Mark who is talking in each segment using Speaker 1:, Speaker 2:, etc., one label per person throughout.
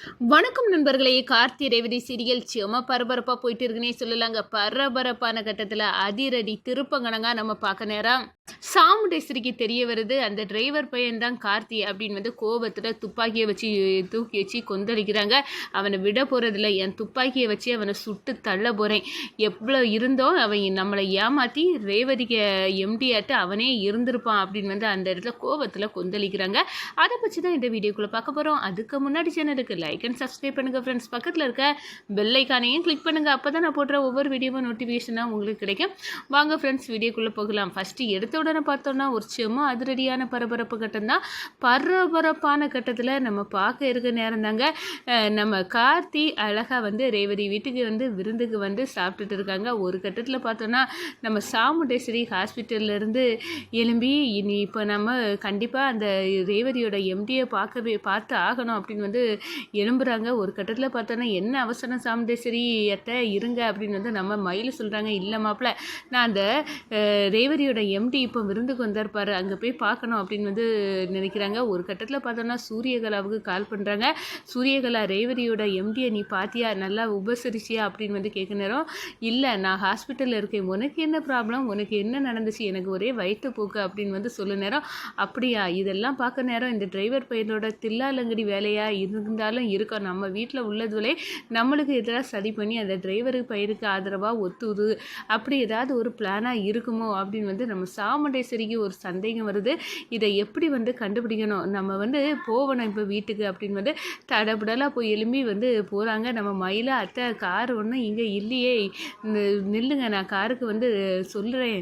Speaker 1: வணக்கம் நண்பர்களே. கார்த்தி ரேவதி சீரியல் செம பரபரப்பாக போயிட்டு இருக்குன்னே சொல்லலாங்க. பரபரப்பான கட்டத்தில் அதிரடி திருப்பங்கணங்க நம்ம பார்க்க நேரம் சாமுண்டேஸ்வரிக்கு தெரிய வருது. அந்த டிரைவர் பையன் தான் கார்த்தி அப்படின்னு கோபத்தில் துப்பாக்கியை வச்சு தூக்கி வச்சு கொந்தளிக்கிறாங்க. அவனை விட போகிறதில்ல, என் துப்பாக்கியை வச்சு அவனை சுட்டு தள்ள போகிறேன். எவ்வளோ இருந்தோம் அவன் நம்மளை ஏமாற்றி ரேவதிக்கு எம்டிஆட்டு அவனே இருந்திருப்பான் அப்படின்னு அந்த இடத்துல கோபத்தில் கொந்தளிக்கிறாங்க. அதை பற்றி தான் இந்த வீடியோக்குள்ளே பார்க்க போகிறோம். அதுக்கு முன்னாடி சேனலுக்கு லைக் அண்ட் சப்ஸ்கிரைப் பண்ணுங்கள் ஃப்ரெண்ட்ஸ். பக்கத்தில் இருக்க பெல் ஐக்கானையும் கிளிக் பண்ணுங்கள். அப்போ தான் நான் போடுற ஒவ்வொரு வீடியோவும் நோட்டிஃபிகேஷனாக உங்களுக்கு கிடைக்கும். வாங்க ஃப்ரெண்ட்ஸ், வீடியோக்குள்ளே போகலாம். ஃபஸ்ட்டு எடுத்த உடனே பார்த்தோன்னா ஒரு செம அதிரடியான பரபரப்பு கட்டம் தான். பரபரப்பான கட்டத்தில் நம்ம பார்க்க இருக்க நேரம் தாங்க. நம்ம கார்த்தி அழகாக ரேவதி வீட்டுக்கு விருந்துக்கு சாப்பிட்டுட்டு இருக்காங்க. ஒரு கட்டத்தில் பார்த்தோன்னா நம்ம சாமுண்டேஸ்வரி ஹாஸ்பிட்டல்லேருந்து எழும்பி இனி இப்போ நம்ம கண்டிப்பாக அந்த ரேவதியோட எம்டியை பார்த்து ஆகணும் அப்படின்னு எழும்புறாங்க. ஒரு கட்டத்தில் பார்த்தோன்னா என்ன அவசரம் சாமுண்டேஸ்வரி அத்தை இருங்க அப்படின்னு நம்ம மயில் சொல்கிறாங்க. இல்லை மாப்பிள்ள, நான் அந்த ரேவதியோட எம்டி இப்போ விருந்துக்கு வந்திருப்பாரு, அங்கே போய் பார்க்கணும் அப்படின்னு நினைக்கிறாங்க. ஒரு கட்டத்தில் பார்த்தோன்னா சூரியகலாவுக்கு கால் பண்ணுறாங்க. சூரியகலா, ரேவதியோட எம்டியை நீ பார்த்தியா, நல்லா உபசரிச்சியா அப்படின்னு கேட்க நேரம், இல்லை நான் ஹாஸ்பிட்டலில் இருக்கேன், உனக்கு என்ன ப்ராப்ளம், உனக்கு என்ன நடந்துச்சு, எனக்கு ஒரே வயிற்றுப்போக்கு அப்படின்னு சொல்ல நேரம், அப்படியா இதெல்லாம் பார்க்க நேரம் இந்த டிரைவர் பையனோட தில்லாலங்கடி வேலையாக இருந்தாலும் இருக்கோம், நம்ம வீட்டில் உள்ளதுலே நம்மளுக்கு எதிராக சதி பண்ணி அந்த டிரைவருக்கு பையனுக்கு ஆதரவாக ஒத்துது, அப்படி ஏதாவது ஒரு பிளானாக இருக்குமோ அப்படின்னு நம்ம சாமுண்டேஸ்வரிக்கு ஒரு சந்தேகம் வருது. இதை எப்படி கண்டுபிடிக்கணும், நம்ம போகணும் இப்போ வீட்டுக்கு அப்படின்னு தடபுடலாக போய் எழும்பி போகிறாங்க. நம்ம மயில அத்தை கார் ஒன்றும் இங்கே இல்லையே, நில்லுங்க நான் காருக்கு சொல்கிறேன்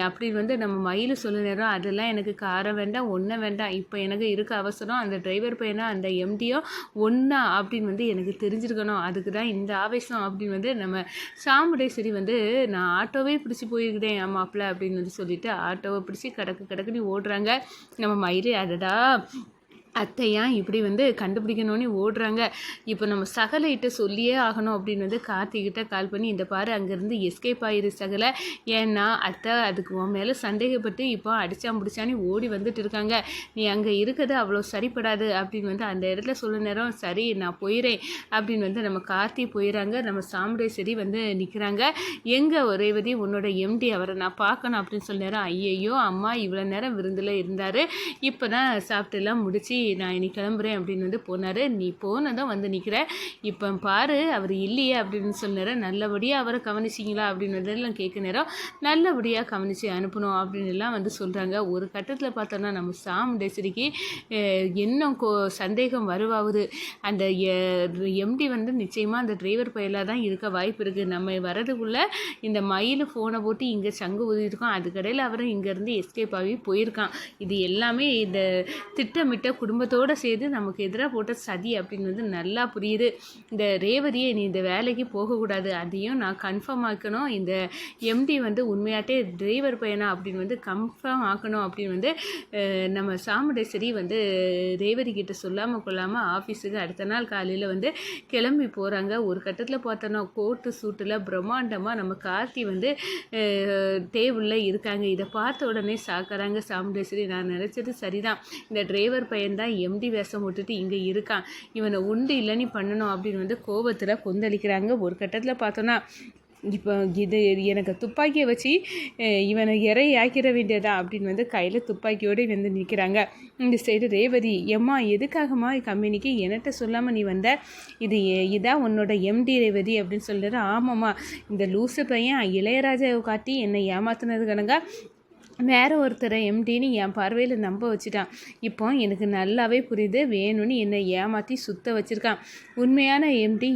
Speaker 1: அப்படின்னு நம்ம மயில் சொல்ல நேரம், அதெல்லாம் எனக்கு காரை வேண்டாம் ஒன்றும் வேண்டாம், இப்போ எனக்கு இருக்க அவசரம், அந்த டிரைவர் பையனா அந்த எம்டியோ ஒன்றா அப்படின்னு எனக்கு தெரிஞ்சிருக்கணும், அதுக்கு தான் இந்த ஆவேசம் அப்படின்னு நம்ம சாமுண்டேஸ்வரி நான் ஆட்டோவே பிடிச்சி போயிருக்கிறேன் மாப்பிள்ள அப்படின்னு சொல்லிட்டு ஆட்டோவை பிடிச்சி கடக்குன்னு ஓடுறாங்க. நம்ம மயிலே அடடா அத்தையா இப்படி கண்டுபிடிக்கணும்னு ஓடுறாங்க. இப்போ நம்ம சகலைகிட்ட சொல்லியே ஆகணும் அப்படின்னு கார்த்திகிட்ட கால் பண்ணி, இந்த பாரு அங்கேருந்து எஸ்கேப் ஆயிரு சகலை, ஏன்னா அத்தை அதுக்கு உன் மேலே சந்தேகப்பட்டு இப்போ அடிச்சா முடிச்சான்னு ஓடி வந்துட்டு இருக்காங்க, நீ அங்கே இருக்கிறது அவ்வளோ சரிப்படாது அப்படின்னு அந்த இடத்துல சொல்ல நேரம், சரி நான் போயிறேன் அப்படின்னு நம்ம கார்த்தி போயிடறாங்க. நம்ம சாமுண்டேஸ்வரி நிற்கிறாங்க. எங்கே ரேவதி உன்னோட எம்டி, அவரை நான் பார்க்கணும் அப்படின்னு சொல்ல நேரம், ஐயையோ அம்மா இவ்வளோ நேரம் விருந்தில் இருந்தார், இப்போ தான் சாப்பிட்டுலாம் முடிச்சு நான் இனி கிளம்புறேன் அப்படின்னு போனார், நீ போனதான் நிற்கிற, இப்போ பாரு அவர் இல்லையே அப்படின்னு சொன்னார், நல்லபடியாக அவரை கவனிச்சிங்களா அப்படின்னு கேட்க நேரம், நல்லபடியாக கவனித்து அனுப்பணும் அப்படின்னு சொல்கிறாங்க. ஒரு கட்டத்தில் பார்த்தோன்னா நம்ம சாமுண்டேஸ்வரிக்கு இன்னும் சந்தேகம் வருவாகுது. அந்த எம்டி நிச்சயமாக அந்த டிரைவர் பயிலாக தான் இருக்க வாய்ப்பு இருக்குது, நம்ம வரதுக்குள்ளே இந்த மயில் ஃபோனை போட்டு இங்கே சங்கு ஊதிருக்கோம், அதுக்கடையில் அவரை இங்கேருந்து எஸ்கேப் ஆகி போயிருக்கான், இது எல்லாமே இந்த திட்டமிட்ட குடும்பத்தோடு சேர்ந்து நமக்கு எதிராக போட்ட சதி அப்படின்னு நல்லா புரியுது. இந்த ரேவதியை நீ இந்த வேலைக்கு போகக்கூடாது, அதையும் நான் கன்ஃபார்ம் ஆக்கணும், இந்த எம்டி உண்மையாட்டே டிரைவர் பையனா அப்படின்னு கன்ஃபார்ம் ஆக்கணும் அப்படின்னு நம்ம சாமுண்டேஸ்வரி ரேவதி கிட்ட சொல்லாமல் கொள்ளாமல் ஆஃபீஸுக்கு அடுத்த நாள் காலையில் கிளம்பி போகிறாங்க. ஒரு கட்டத்தில் பார்த்தோன்னா கோட்டு சூட்டில் பிரம்மாண்டமாக நம்ம கார்த்தி டேபிளில் இருக்காங்க. இதை பார்த்த உடனே சாக்கிறாங்க சாமுண்டேஸ்வரி, நான் நினச்சது சரிதான், இந்த டிரைவர் பையன் தான் எம்டி வேஷம் விட்டுட்டு இங்கே இருக்கான், இவனை உண்டு இல்லைன்னு பண்ணணும் அப்படின்னு கோபத்தில் கொந்தளிக்கிறாங்க. ஒரு கட்டத்தில் பார்த்தோன்னா இப்போ இது எனக்கு துப்பாக்கியை வச்சு இவனை இறை ஆக்கிட வேண்டியதா அப்படின்னு கையில் துப்பாக்கியோடு நிற்கிறாங்க. இந்த சைடு ரேவதி, எம்மா எதுக்காகம்மா கம்பெனிக்கு என்கிட்ட சொல்லாமல் நீ வந்த, இதான் உன்னோட எம்டி ரேவதி அப்படின்னு சொல்லிட்டு, ஆமாம்மா இந்த லூசு பையன் இளையராஜாவை காட்டி என்னை ஏமாத்தினது கணங்க வேறு ஒருத்தரை எம்டின்னு என் பார்வையில் நம்ப வச்சுட்டான், இப்போ எனக்கு நல்லாவே புரியுது, வேணும்னு என்னை ஏமாற்றி சுத்த வச்சுருக்கான், உண்மையான எம்டி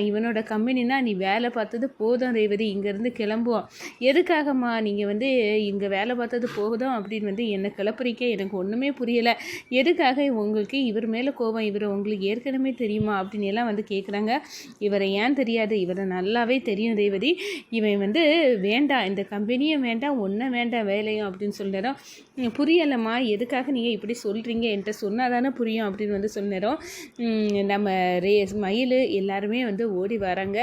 Speaker 1: இவனோட கம்பெனினா நீ வேலை பார்த்தது போதும் ரேவதி, இங்கேருந்து கிளம்புவோம், எதுக்காகம்மா நீங்கள் இங்கே வேலை பார்த்தது போதும் அப்படின்னு என்னை கிளப்புறீங்க, எனக்கு ஒன்றுமே புரியலை, எதுக்காக உங்களுக்கு இவர் மேலே கோபம், இவர் உங்களுக்கு ஏற்கனவே தெரியுமா அப்படின்னு எல்லாம் கேட்குறாங்க. இவரை ஏன் தெரியாது, இவரை நல்லாவே தெரியும் ரேவதி, இவன் வேண்டாம், இந்த கம்பெனியும் வேண்டாம், ஒன்றும் வேண்டாம், வேலையும் நியாயம் அப்படின்னு சொல்ல நேரம் புரியலைம்மா, எதுக்காக நீங்கள் இப்படி சொல்கிறீங்க, என்கிட்ட சொன்னால் தானே புரியும் அப்படின்னு வந்து சொல்ல நேரம் நம்ம மயில் எல்லாருமே வந்து ஓடி வராங்க.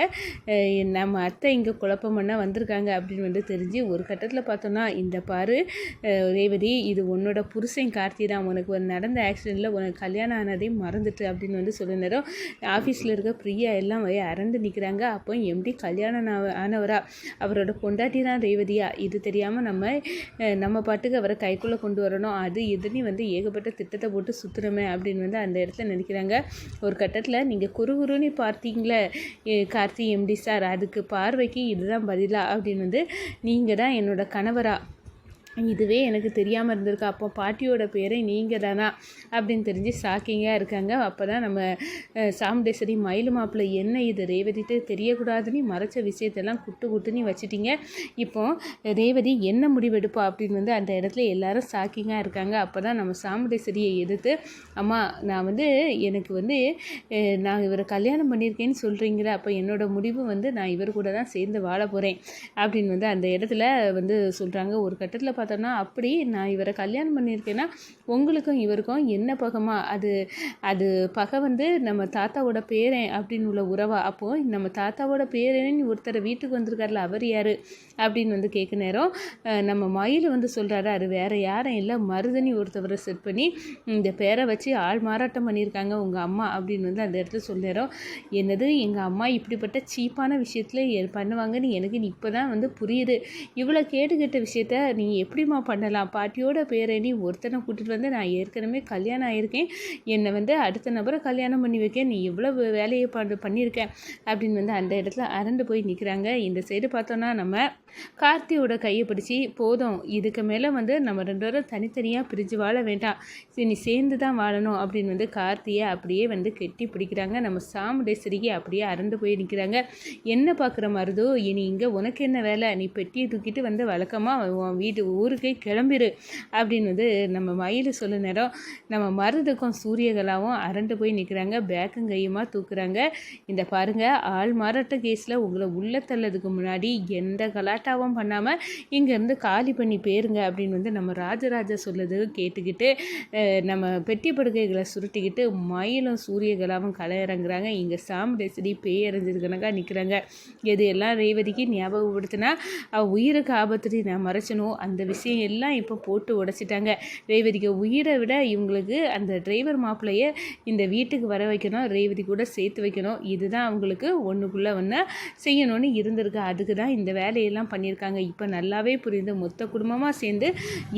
Speaker 1: நம்ம அத்தை இங்கே குழப்பம் பண்ண வந்திருக்காங்க அப்படின்னு வந்து தெரிஞ்சு ஒரு கட்டத்தில் பார்த்தோன்னா, இந்த பாரு ரேவதி, இது உன்னோட புருஷன் கார்த்தி தான், உனக்கு நடந்த ஆக்சிடெண்ட்டில் உனக்கு கல்யாணம் ஆனதே மறந்துட்டு அப்படின்னு வந்து சொல்ல நேரம் ஆஃபீஸில் இருக்க பிரியா எல்லாம் அரண்டு நிற்கிறாங்க. அப்போ எப்படி கல்யாணம் ஆனவரா, அவரோட பொண்டாட்டி தான் ரேவதியா, இது தெரியாமல் நம்ம பாட்டுக்கு அவரை கைக்குள்ளே கொண்டு வரணும், அது எதுன்னு வந்து ஏகப்பட்ட திட்டத்தை போட்டு சுற்றுறமே அப்படின்னு வந்து அந்த இடத்துல நினைக்கிறாங்க. ஒரு கட்டத்தில் நீங்கள் குறுகுறுன்னு பார்த்தீங்களே கார்த்தி எம்டி சார், அதுக்கு பார்வைக்கு இதுதான் பதிலா அப்படின்னு வந்து நீங்கள் தான் என்னோட கணவரா, இதுவே எனக்கு தெரியாமல் இருந்திருக்கு, அப்போ பாட்டியோட பேரை நீங்கள் தானா அப்படின்னு தெரிஞ்சு ஷாக்கிங்காக இருக்காங்க. அப்போ தான் நம்ம சாமுண்டேஸ்வரி மயில் மாப்பிள்ளை என்ன இது ரேவதிட்டு தெரியக்கூடாதுன்னு மறைச்ச விஷயத்தெல்லாம் குட்டுன்னு வச்சுட்டிங்க, இப்போ ரேவதி என்ன முடிவெடுப்பா அப்படின்னு வந்து அந்த இடத்துல எல்லாரும் ஷாக்கிங்காக இருக்காங்க. அப்போ தான் நம்ம சாமுண்டேஸ்வரியை எதிர்த்து, அம்மா நான் வந்து எனக்கு வந்து நான் இவரை கல்யாணம் பண்ணியிருக்கேன்னு சொல்கிறீங்களா, அப்போ என்னோடய முடிவு வந்து நான் இவர் கூட தான் சேர்ந்து வாழ போகிறேன் அப்படின்னு வந்து அந்த இடத்துல வந்து சொல்கிறாங்க. ஒரு கட்டத்தில் பார்த்தோன்னா, அப்படி நான் இவரை கல்யாணம் பண்ணியிருக்கேன்னா உங்களுக்கும் இவருக்கும் என்ன பகமா, அது பகை வந்து நம்ம தாத்தாவோட பேரன் அப்படின்னு உள்ள உறவா, அப்போது நம்ம தாத்தாவோட பேரன் ஒருத்தரை வீட்டுக்கு வந்திருக்காருல அவர் யார் அப்படின்னு வந்து கேட்க நேரம் நம்ம மயில் வந்து சொல்கிறாரு, அது வேறு யாரும் இல்லை, மருதனி ஒருத்தவரை செட் பண்ணி இந்த பேரை வச்சு ஆள் மாறாட்டம் பண்ணியிருக்காங்க உங்கள் அம்மா அப்படின்னு வந்து அந்த இடத்துல சொல்லிடுறோம். என்னது எங்கள் அம்மா இப்படிப்பட்ட சீப்பான விஷயத்தில் பண்ணுவாங்கன்னு எனக்கு இப்போ தான் வந்து புரியுது, இவ்வளோ கேட்டுக்கிட்ட விஷயத்த நீ எப்படிம்மா பண்ணலாம், பாட்டியோட பேரணி ஒருத்தனை கூட்டிகிட்டு வந்து நான் ஏற்கனவே கல்யாணம் ஆகியிருக்கேன், என்னை வந்து அடுத்த நபரை கல்யாணம் பண்ணி வைக்க நீ எவ்வளோ வேலையை பண்ணியிருக்கேன் அப்படின்னு வந்து அந்த இடத்துல அரண்டு போய் நிற்கிறாங்க. இந்த சைடு பார்த்தோன்னா நம்ம கார்த்தியோட கையை பிடிச்சி, போதும் இதுக்கு மேலே வந்து நம்ம ரெண்டு பேரும் தனித்தனியாக பிரிஞ்சு வாழ வேண்டாம், நீ சேர்ந்து தான் வாழணும் அப்படின்னு வந்து கார்த்தியை அப்படியே வந்து கெட்டி பிடிக்கிறாங்க. நம்ம சாமுண்டேஸ்வரிக்கு அப்படியே அரண்டு போய் நிற்கிறாங்க. என்ன பார்க்குற மருதோ, இனி இங்கே உனக்கு என்ன வேலை, நீ பெட்டியை தூக்கிட்டு வந்து வழக்கமாக உன் ஊருக்கே கிளம்பிடு அப்படின்னு வந்து நம்ம மயில் சொல்ல நேரம் நம்ம மருதுக்கும் சூரியகலாவும் அரண்டு போய் நிற்கிறாங்க. பேக்கும் கையுமா தூக்குறாங்க. இந்த பாருங்கள், ஆள் மாறாட்ட கேஸில் உங்களை உள்ள தள்ளதுக்கு முன்னாடி எந்த கலாட்டாவும் பண்ணாமல் இங்கேருந்து காலி பண்ணி போயிருங்க அப்படின்னு வந்து நம்ம ராஜராஜா சொல்லுது கேட்டுக்கிட்டு நம்ம பெட்டி படுக்கைகளை சுருட்டிக்கிட்டு மயிலும் சூரியகலாவும் களை இறங்குறாங்க. இங்கே சாமுண்டேஸ்வரி பேயறிஞ்சிருக்கனக்கா நிற்கிறாங்க. எது எல்லாம் ரேவதிக்கு ஞாபகப்படுத்தினா அவள் உயிருக்கு ஆபத்துட்டு நான் மறைச்சணும், அந்த விஷயம் எல்லாம் இப்போ போட்டு உடைச்சிட்டாங்க. ரேவதிக்கு உயிரை விட இவங்களுக்கு அந்த டிரைவர் மாப்பிள்ளையை இந்த வீட்டுக்கு வர வைக்கணும், ரேவதி கூட சேர்த்து வைக்கணும், இதுதான் அவங்களுக்கு ஒன்றுக்குள்ளே ஒன்று செய்யணும்னு இருந்திருக்கு. அதுக்கு தான் இந்த வேலையெல்லாம் பண்ணியிருக்காங்க. இப்போ நல்லாவே புரிந்து மொத்த குடும்பமாக சேர்ந்து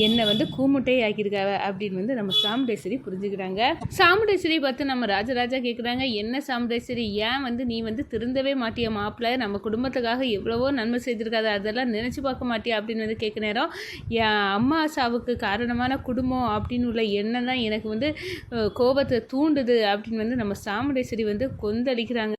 Speaker 1: என்னை வந்து கூமுட்டை ஆக்கியிருக்காங்க அப்படின்னு வந்து நம்ம சாமுண்டேஸ்வரி புரிஞ்சுக்கிறாங்க. சாமுண்டேஸ்வரி பார்த்து நம்ம ராஜராஜா கேட்குறாங்க, என்ன சாமுண்டேஸ்வரி, ஏன் வந்து நீ வந்து திருந்தவே மாட்டிய, மாப்பிள்ளை நம்ம குடும்பத்துக்காக எவ்வளவோ நன்மை செய்திருக்காது, அதெல்லாம் நினச்சி பார்க்க மாட்டியா அப்படின்னு வந்து கேட்க நேரம், என் அம்மா சாவுக்கு காரணமான குடும்பம் அப்படின்னு உள்ள எண்ணம் தான் எனக்கு வந்து கோபத்தை தூண்டுது அப்படின்னு வந்து நம்ம சாமுண்டேஸ்வரி வந்து கொந்தளிக்கிறாங்க.